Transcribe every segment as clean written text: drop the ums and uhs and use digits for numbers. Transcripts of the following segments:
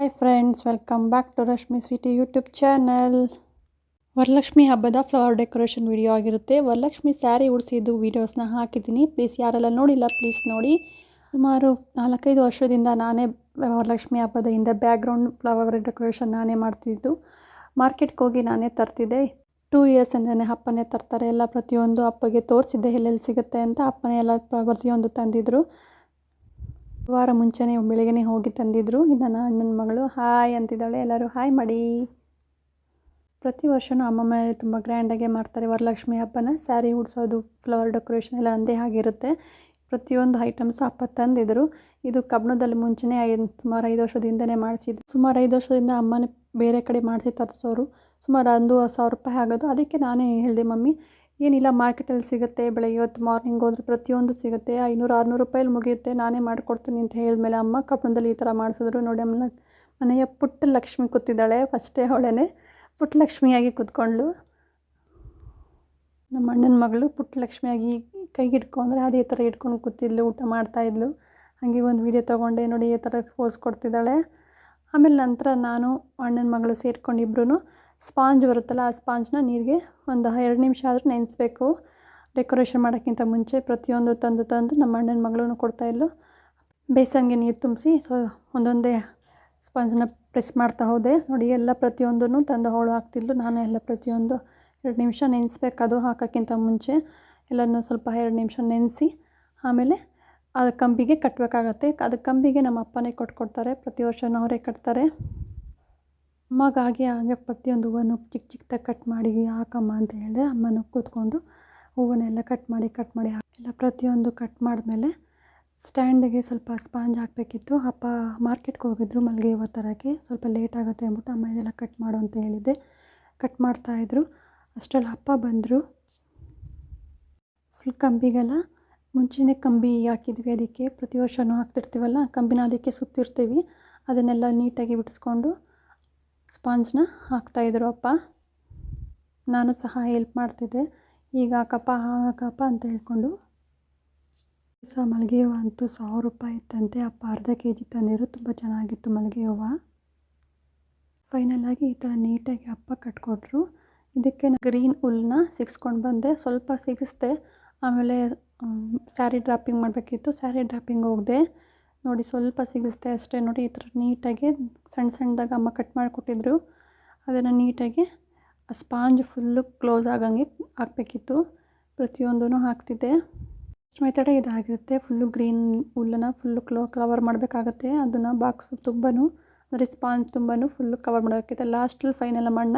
Hi friends, welcome back to Rashmi sweety YouTube channel. Varalakshmi ಹಬ್ಬದ flower decoration video ಆಗಿರುತ್ತೆ. ವರಲಕ್ಷ್ಮಿ ಸ್ಯಾರಿ ಉಡಿಸಿದ್ದು ವೀಡಿಯೋಸ್ನ ಹಾಕಿದ್ದೀನಿ. ಪ್ಲೀಸ್ ಯಾರೆಲ್ಲ ನೋಡಿಲ್ಲ ಪ್ಲೀಸ್ ನೋಡಿ. ಸುಮಾರು 4-5 ವರ್ಷದಿಂದ ನಾನೇ ವರಲಕ್ಷ್ಮಿ ಹಬ್ಬದ ಹಿಂದೆ ಬ್ಯಾಕ್ಗ್ರೌಂಡ್ ಫ್ಲವರ್ ಡೆಕೋರೇಷನ್ ನಾನೇ ಮಾಡ್ತಿದ್ದು. ಮಾರ್ಕೆಟ್ಗೆ ಹೋಗಿ ನಾನೇ ತರ್ತಿದ್ದೆ. 2 ಇಯರ್ಸ್ ಅಂದೇ ಅಪ್ಪನೇ ತರ್ತಾರೆ. ಎಲ್ಲ ಪ್ರತಿಯೊಂದು ಅಪ್ಪಗೆ ತೋರಿಸಿದ್ದೆ ಎಲ್ಲೆಲ್ಲಿ ಸಿಗುತ್ತೆ ಅಂತ. ಅಪ್ಪನೇ ಎಲ್ಲ ಪ್ರತಿಯೊಂದು ತಂದಿದ್ರು. ವಾರ ಮುಂಚೆನೇ ಬೆಳಗ್ಗೆ ಹೋಗಿ ತಂದಿದ್ರು. ಇದನ್ನು ಅಣ್ಣನ ಮಗಳು ಹಾಯ್ ಅಂತಿದ್ದಾಳೆ. ಎಲ್ಲರೂ ಹಾಯ್ ಮಾಡಿ. ಪ್ರತಿ ವರ್ಷವೂ ಅಮ್ಮಮ್ಮ ತುಂಬ ಗ್ರ್ಯಾಂಡಾಗೆ ಮಾಡ್ತಾರೆ ವರಲಕ್ಷ್ಮಿ ಹಬ್ಬನ. ಸ್ಯಾರಿ ಉಡಿಸೋದು, ಫ್ಲವರ್ ಡೆಕೋರೇಷನ್ ಎಲ್ಲ ಅಂದೇ ಆಗಿರುತ್ತೆ. ಪ್ರತಿಯೊಂದು ಐಟಮ್ಸು ಅಪ್ಪ ತಂದಿದ್ರು. ಇದು ಕಬ್ಬಣದಲ್ಲಿ ಮುಂಚೆನೇ ಸುಮಾರು 5 ವರ್ಷದಿಂದನೇ ಮಾಡಿಸಿದ್ದು. ಸುಮಾರು 5 ವರ್ಷದಿಂದ ಅಮ್ಮನೇ ಬೇರೆ ಕಡೆ ಮಾಡಿಸಿ ತರಿಸೋರು. ಸುಮಾರು 1,000 ರೂಪಾಯಿ ಆಗೋದು. ಅದಕ್ಕೆ ನಾನೇ ಹೇಳಿದೆ, ಮಮ್ಮಿ ಏನಿಲ್ಲ ಮಾರ್ಕೆಟಲ್ಲಿ ಸಿಗುತ್ತೆ, ಬೆಳಗ್ಗೆ ಹೊತ್ತು ಮಾರ್ನಿಂಗ್ ಹೋದ್ರೆ ಪ್ರತಿಯೊಂದು ಸಿಗುತ್ತೆ, 500-600 ರೂಪಾಯಲ್ಲಿ ಮುಗಿಯುತ್ತೆ, ನಾನೇ ಮಾಡಿಕೊಡ್ತೀನಿ ಅಂತ ಹೇಳಿದ್ಮೇಲೆ ಅಮ್ಮ ಕಬ್ಬಣದಲ್ಲಿ ಈ ಥರ ಮಾಡಿಸಿದ್ರು. ನೋಡಿ, ಅಮ್ಮ ಮನೆಯ ಪುಟ್ಟ ಲಕ್ಷ್ಮಿ ಕೂತಿದ್ದಾಳೆ. ಫಸ್ಟೇ ಅವಳೇ ಪುಟ್ಟ ಲಕ್ಷ್ಮಿಯಾಗಿ ಕೂತ್ಕೊಂಡ್ಳು. ನಮ್ಮ ಅಣ್ಣನ ಮಗಳು ಪುಟ್ಟ ಲಕ್ಷ್ಮಿಯಾಗಿ ಕೈಗೆ ಹಿಡ್ಕೊಂಡ್ರೆ ಅದೇ ಥರ ಹಿಡ್ಕೊಂಡು ಕೂತಿದ್ಲು, ಊಟ ಮಾಡ್ತಾಯಿದ್ಲು. ಹಾಗೆ ಒಂದು ವಿಡಿಯೋ ತೊಗೊಂಡೆ. ನೋಡಿ, ಈ ಥರ ಪೋಸ್ ಕೊಡ್ತಿದ್ದಾಳೆ. ಆಮೇಲೆ ನಂತರ ನಾನು ಅಣ್ಣನ ಮಗಳು ಸೇರ್ಕೊಂಡು ಇಬ್ಬರೂ ಸ್ಪಾಂಜ್ ಬರುತ್ತಲ್ಲ, ಆ ಸ್ಪಾಂಜ್ನ ನೀರಿಗೆ ಒಂದು 2 ನಿಮಿಷ ಆದರೂ ನೆನೆಸ್ಬೇಕು. ಡೆಕೋರೇಷನ್ ಮಾಡೋಕ್ಕಿಂತ ಮುಂಚೆ ಪ್ರತಿಯೊಂದು ತಂದು ನಮ್ಮ ಅಣ್ಣನ ಮಗಳೂ ಕೊಡ್ತಾಯಿದ್ಲು. ಬೇಸನ್ಗೆ ನೀರು ತುಂಬಿಸಿ ಒಂದೊಂದೇ ಸ್ಪಾಂಜನ್ನ ಪ್ರೆಸ್ ಮಾಡ್ತಾ ಹೋದೆ. ನೋಡಿ, ಎಲ್ಲ ಪ್ರತಿಯೊಂದೂ ತಂದು ಅವಳು ಹಾಕ್ತಿದ್ಲು. ನಾನು ಎಲ್ಲ ಪ್ರತಿಯೊಂದು 2 ನಿಮಿಷ ನೆನೆಸ್ಬೇಕು. ಅದು ಹಾಕೋಕ್ಕಿಂತ ಮುಂಚೆ ಎಲ್ಲನೂ ಸ್ವಲ್ಪ 2 ನಿಮಿಷ ನೆನೆಸಿ ಆಮೇಲೆ ಅದು ಕಂಬಿಗೆ ಕಟ್ಟಬೇಕಾಗತ್ತೆ. ಅದು ಕಂಬಿಗೆ ನಮ್ಮ ಅಪ್ಪನೇ ಕೊಟ್ಕೊಡ್ತಾರೆ. ಪ್ರತಿ ವರ್ಷವೂ ಅವರೇ ಕಟ್ತಾರೆ. ಅಮ್ಮಗಾಗಿ ಹಾಗೆ ಪ್ರತಿಯೊಂದು ಹೂವನ್ನು ಚಿಕ್ಕದಾಗಿ ಕಟ್ ಮಾಡಿ ಹಾಕಮ್ಮ ಅಂತ ಹೇಳಿದೆ. ಅಮ್ಮನೂ ಕೂತ್ಕೊಂಡು ಹೂವನ್ನೆಲ್ಲ ಕಟ್ ಮಾಡಿ ಎಲ್ಲ ಪ್ರತಿಯೊಂದು ಕಟ್ ಮಾಡಿದ್ಮೇಲೆ ಸ್ಟ್ಯಾಂಡಿಗೆ ಸ್ವಲ್ಪ ಸ್ಪಾಂಜ್ ಹಾಕಬೇಕಿತ್ತು. ಅಪ್ಪ ಮಾರ್ಕೆಟ್ಗೆ ಹೋಗಿದ್ರು ಮಲ್ಲಿಗೆ ಹೂವು ತರೋಕ್ಕೆ. ಸ್ವಲ್ಪ ಲೇಟ್ ಆಗುತ್ತೆ ಅಂದ್ಬಿಟ್ಟು ಅಮ್ಮ ಇದೆಲ್ಲ ಕಟ್ ಮಾಡು ಅಂತ ಹೇಳಿದ್ದೆ. ಕಟ್ ಮಾಡ್ತಾಯಿದ್ರು. ಅಷ್ಟರಲ್ಲಿ ಅಪ್ಪ ಬಂದರು. ಫುಲ್ ಕಂಬಿಗೆಲ್ಲ ಮುಂಚೆನೇ ಕಂಬಿ ಹಾಕಿದ್ವಿ. ಅದಕ್ಕೆ ಪ್ರತಿ ವರ್ಷವೂ ಹಾಕ್ತಿರ್ತೀವಲ್ಲ, ಕಂಬಿನ ಅದಕ್ಕೆ ಸುತ್ತಿರ್ತೀವಿ. ಅದನ್ನೆಲ್ಲ ನೀಟಾಗಿ ಬಿಡಿಸ್ಕೊಂಡು ಸ್ಪಾಂಜ್ನ ಹಾಕ್ತಾಯಿದ್ರು ಅಪ್ಪ. ನಾನು ಸಹ ಹೆಲ್ಪ್ ಮಾಡ್ತಿದ್ದೆ. ಈಗ ಹಾಕಪ್ಪ ಹಾಕಪ್ಪ ಅಂತ ಹೇಳ್ಕೊಂಡು. ಮಲ್ಲಿಗೆ ಹೂವು ಅಂತೂ 1,000 ರೂಪಾಯಿ ಇತ್ತಂತೆ. ಅಪ್ಪ ಅರ್ಧ kg ತಂದಿದ್ರು. ತುಂಬ ಚೆನ್ನಾಗಿತ್ತು ಮಲ್ಲಿಗೆ ಹೂವು. ಫೈನಲಾಗಿ ಈ ಥರ ನೀಟಾಗಿ ಅಪ್ಪ ಕಟ್ಕೊಟ್ರು. ಇದಕ್ಕೆ ಗ್ರೀನ್ ಹುಲ್ಲನ್ನ ಸಿಗಿಸ್ಕೊಂಡು ಬಂದೆ. ಸ್ವಲ್ಪ ಸಿಗಿಸ್ದೆ. ಆಮೇಲೆ ಸ್ಯಾರಿ ಡ್ರಾಪಿಂಗ್ ಮಾಡಬೇಕಿತ್ತು. ಸ್ಯಾರಿ ಡ್ರಾಪಿಂಗ್ ಹೋಗಿದೆ. ನೋಡಿ, ಸ್ವಲ್ಪ ಸಿಗಿಸ್ದೆ ಅಷ್ಟೇ. ನೋಡಿ, ಈ ಥರ ನೀಟಾಗಿ ಸಣ್ಣದಾಗಿ ಅಮ್ಮ ಕಟ್ ಮಾಡಿಕೊಟ್ಟಿದ್ರು. ಅದನ್ನು ನೀಟಾಗಿ ಆ ಸ್ಪಾಂಜ್ ಫುಲ್ಲು ಕ್ಲೋಸ್ ಆಗಂಗೆ ಹಾಕಬೇಕಿತ್ತು. ಪ್ರತಿಯೊಂದೂ ಹಾಕ್ತಿದ್ದೆ. ಮೆಥಡೇ ಇದಾಗಿರುತ್ತೆ. ಫುಲ್ಲು ಗ್ರೀನ್ ಹುಲ್ಲನ್ನು ಫುಲ್ಲು ಕವರ್ ಮಾಡಬೇಕಾಗತ್ತೆ. ಅದನ್ನು ಬಾಕ್ಸು ತುಂಬನೂ ಅಂದರೆ ಸ್ಪಾಂಜ್ ತುಂಬನೂ ಫುಲ್ಲು ಕವರ್ ಮಾಡಬೇಕಿತ್ತು. ಲಾಸ್ಟಲ್ಲಿ ಫೈನಲ್ ಮಣ್ಣ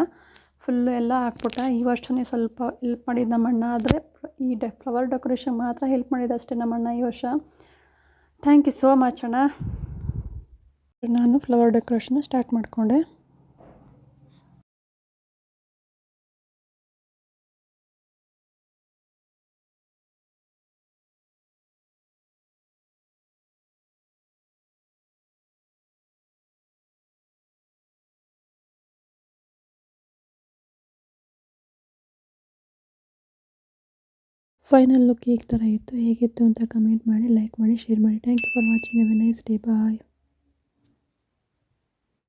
ಫುಲ್ಲು ಎಲ್ಲ ಹಾಕ್ಬಿಟ್ಟ. ಈ ವರ್ಷವೇ ಸ್ವಲ್ಪ ಹೆಲ್ಪ್ ಮಾಡಿದ್ದು ನಮ್ಮ ಅಣ್ಣ. ಆದರೆ ಈ ಫ್ಲವರ್ ಡೆಕೋರೇಷನ್ ಮಾತ್ರ ಹೆಲ್ಪ್ ಮಾಡಿದ್ದು ಅಷ್ಟೇ ನಮ್ಮ ಅಣ್ಣ ಈ ವರ್ಷ. ಥ್ಯಾಂಕ್ ಯು ಸೋ ಮಚ್ ಅಣ್ಣ. ನಾನು ಫ್ಲವರ್ ಡೆಕೋರೇಷನ್ನ ಸ್ಟಾರ್ಟ್ ಮಾಡಿಕೊಂಡೆ. ಫೈನಲ್ ಲುಕ್ ಈ ಥರ ಇತ್ತು. ಹೇಗಿತ್ತು ಅಂತ ಕಮೆಂಟ್ ಮಾಡಿ, ಲೈಕ್ ಮಾಡಿ, ಶೇರ್ ಮಾಡಿ. Thank you for watching. Have a nice day. Bye.